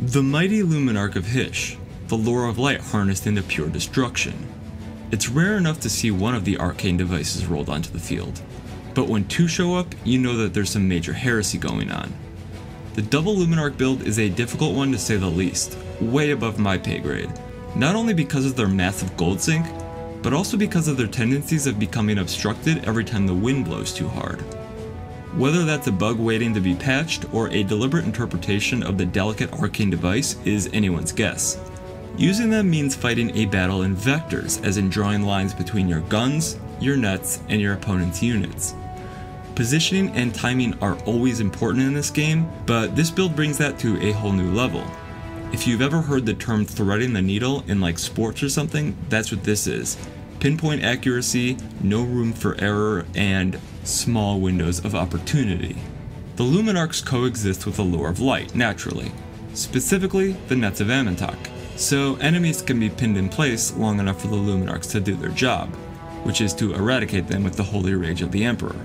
The mighty Luminark of Hysh, the lure of light harnessed into pure destruction. It's rare enough to see one of the arcane devices rolled onto the field, but when two show up, you know that there's some major heresy going on. The double Luminark build is a difficult one to say the least, way above my pay grade, not only because of their massive gold sink, but also because of their tendencies of becoming obstructed every time the wind blows too hard. Whether that's a bug waiting to be patched or a deliberate interpretation of the delicate arcane device is anyone's guess. Using them means fighting a battle in vectors, as in drawing lines between your guns, your nets, and your opponent's units. Positioning and timing are always important in this game, but this build brings that to a whole new level. If you've ever heard the term threading the needle in like sports or something, that's what this is. Pinpoint accuracy, no room for error, and small windows of opportunity. The Luminarks coexist with the lure of light, naturally. Specifically, the nets of Amantak, so enemies can be pinned in place long enough for the Luminarks to do their job, which is to eradicate them with the holy rage of the Emperor.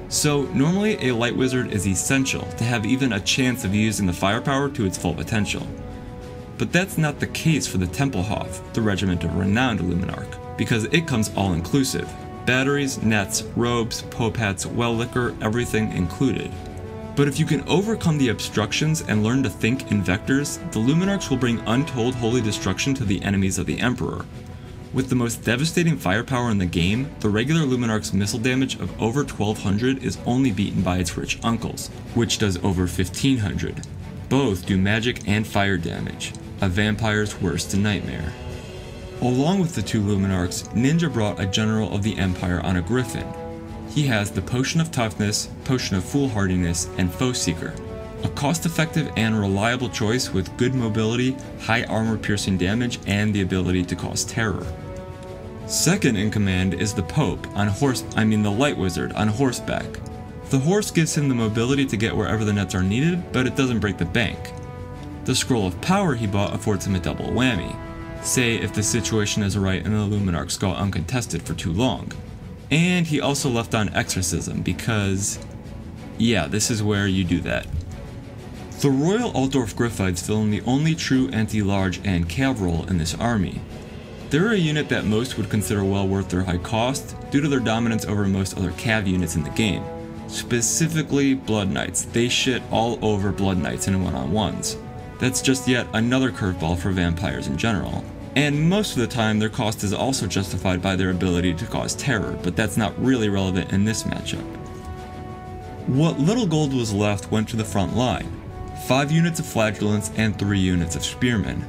So normally a light wizard is essential to have even a chance of using the firepower to its full potential. But that's not the case for the Templehof, the regiment of renowned Luminark, because it comes all inclusive. Batteries, nets, robes, pope hats, well liquor, everything included. But if you can overcome the obstructions and learn to think in vectors, the Luminarks will bring untold holy destruction to the enemies of the Emperor. With the most devastating firepower in the game, the regular Luminark's missile damage of over 1200 is only beaten by its rich uncles, which does over 1500. Both do magic and fire damage, a vampire's worst nightmare. Along with the two Luminarks, Ninja brought a general of the Empire on a griffin. He has the Potion of Toughness, Potion of Foolhardiness, and Foe Seeker, a cost-effective and reliable choice with good mobility, high armor-piercing damage, and the ability to cause terror. Second in command is the Pope the Light Wizard on horseback. The horse gives him the mobility to get wherever the nets are needed, but it doesn't break the bank. The Scroll of Power he bought affords him a double whammy, say if the situation is right and the Luminarks go uncontested for too long. And he also left on Exorcism because, yeah, this is where you do that. The Royal Altdorf Griffites fill in the only true anti-large and cav role in this army. They're a unit that most would consider well worth their high cost due to their dominance over most other cav units in the game. Specifically Blood Knights. They shit all over Blood Knights in one-on-ones. That's just yet another curveball for vampires in general. And most of the time their cost is also justified by their ability to cause terror, but that's not really relevant in this matchup. What little gold was left went to the front line. 5 units of Flagellants and 3 units of Spearmen.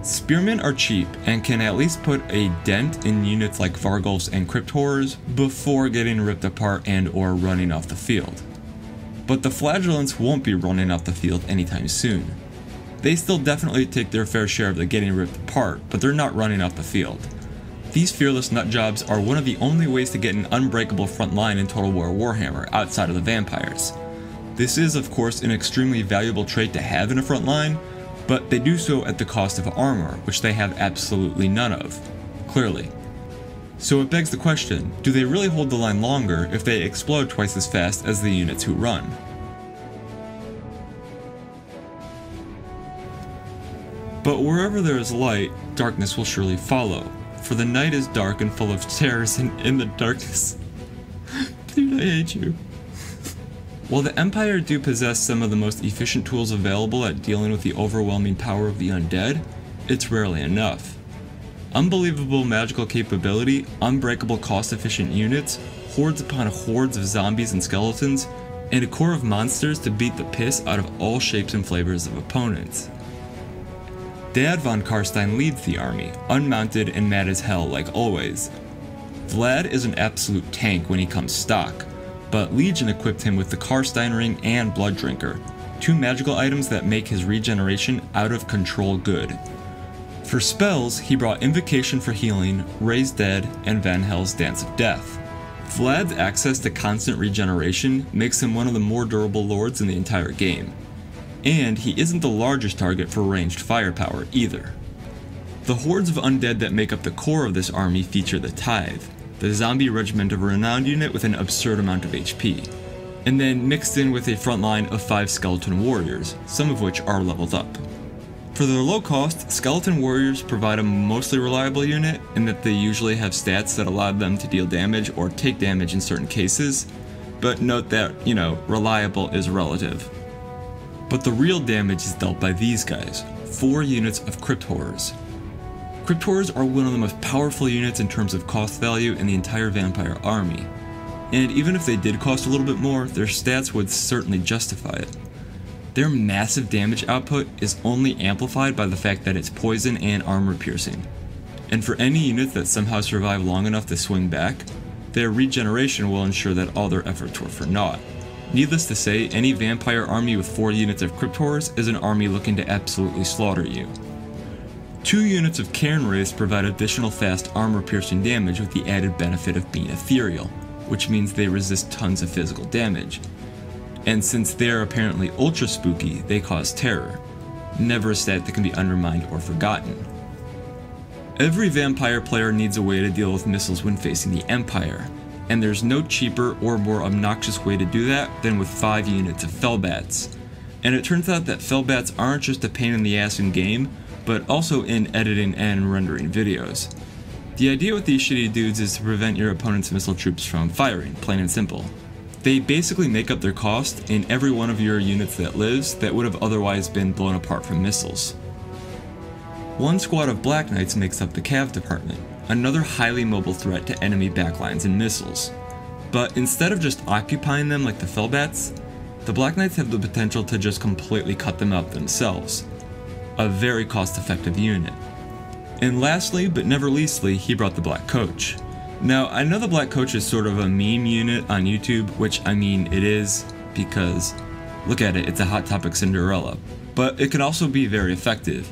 Spearmen are cheap and can at least put a dent in units like Vargulfs and Crypt Horrors before getting ripped apart and or running off the field. But the Flagellants won't be running off the field anytime soon. They still definitely take their fair share of the getting ripped apart, but they're not running off the field. These fearless nutjobs are one of the only ways to get an unbreakable front line in Total War Warhammer outside of the vampires. This is of course an extremely valuable trait to have in a front line, but they do so at the cost of armor, which they have absolutely none of, clearly. So it begs the question, do they really hold the line longer if they explode twice as fast as the units who run? But wherever there is light, darkness will surely follow, for the night is dark and full of terrors, and in the darkness... Dude, I hate you. While the Empire do possess some of the most efficient tools available at dealing with the overwhelming power of the undead, it's rarely enough. Unbelievable magical capability, unbreakable cost-efficient units, hordes upon hordes of zombies and skeletons, and a core of monsters to beat the piss out of all shapes and flavors of opponents. Vlad von Carstein leads the army, unmounted and mad as hell like always. Vlad is an absolute tank when he comes stock, but Legion equipped him with the Carstein Ring and Blood Drinker, 2 magical items that make his regeneration out of control good. For spells, he brought Invocation for healing, Raise Dead, and Van Hel's Dance of Death. Vlad's access to constant regeneration makes him one of the more durable lords in the entire game. And he isn't the largest target for ranged firepower either. The hordes of undead that make up the core of this army feature the Tithe, the zombie regiment of renowned unit with an absurd amount of HP, and then mixed in with a front line of 5 skeleton warriors, some of which are leveled up. For their low cost, Skeleton Warriors provide a mostly reliable unit in that they usually have stats that allow them to deal damage or take damage in certain cases, but note that, reliable is relative. But the real damage is dealt by these guys, 4 units of Crypt Horrors. Crypt Horrors are one of the most powerful units in terms of cost value in the entire vampire army, and even if they did cost a little bit more, their stats would certainly justify it. Their massive damage output is only amplified by the fact that it's poison and armor piercing, and for any units that somehow survive long enough to swing back, their regeneration will ensure that all their efforts were for naught. Needless to say, any vampire army with 4 units of Crypt Horrors is an army looking to absolutely slaughter you. 2 units of Cairn Wraiths provide additional fast armor piercing damage with the added benefit of being ethereal, which means they resist tons of physical damage. And since they're apparently ultra spooky, they cause terror. Never a stat that can be undermined or forgotten. Every vampire player needs a way to deal with missiles when facing the Empire, and there's no cheaper or more obnoxious way to do that than with 5 units of Fellbats. And it turns out that Fellbats aren't just a pain in the ass in game, but also in editing and rendering videos. The idea with these shitty dudes is to prevent your opponent's missile troops from firing, plain and simple. They basically make up their cost in every one of your units that lives that would have otherwise been blown apart from missiles. 1 squad of Black Knights makes up the Cav department, another highly mobile threat to enemy backlines and missiles. But instead of just occupying them like the Fellbats, the Black Knights have the potential to just completely cut them up themselves. A very cost-effective unit. And lastly, but never leastly, he brought the Black Coach. Now, I know the Black Coach is sort of a meme unit on YouTube, which I mean it is, because look at it, it's a Hot Topic Cinderella, but it can also be very effective.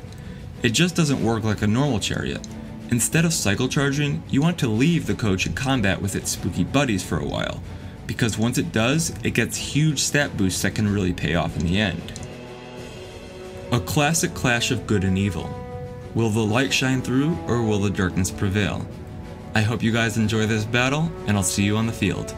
It just doesn't work like a normal chariot. Instead of cycle charging, you want to leave the coach in combat with its spooky buddies for a while, because once it does, it gets huge stat boosts that can really pay off in the end. A classic clash of good and evil. Will the light shine through, or will the darkness prevail? I hope you guys enjoy this battle, and I'll see you on the field.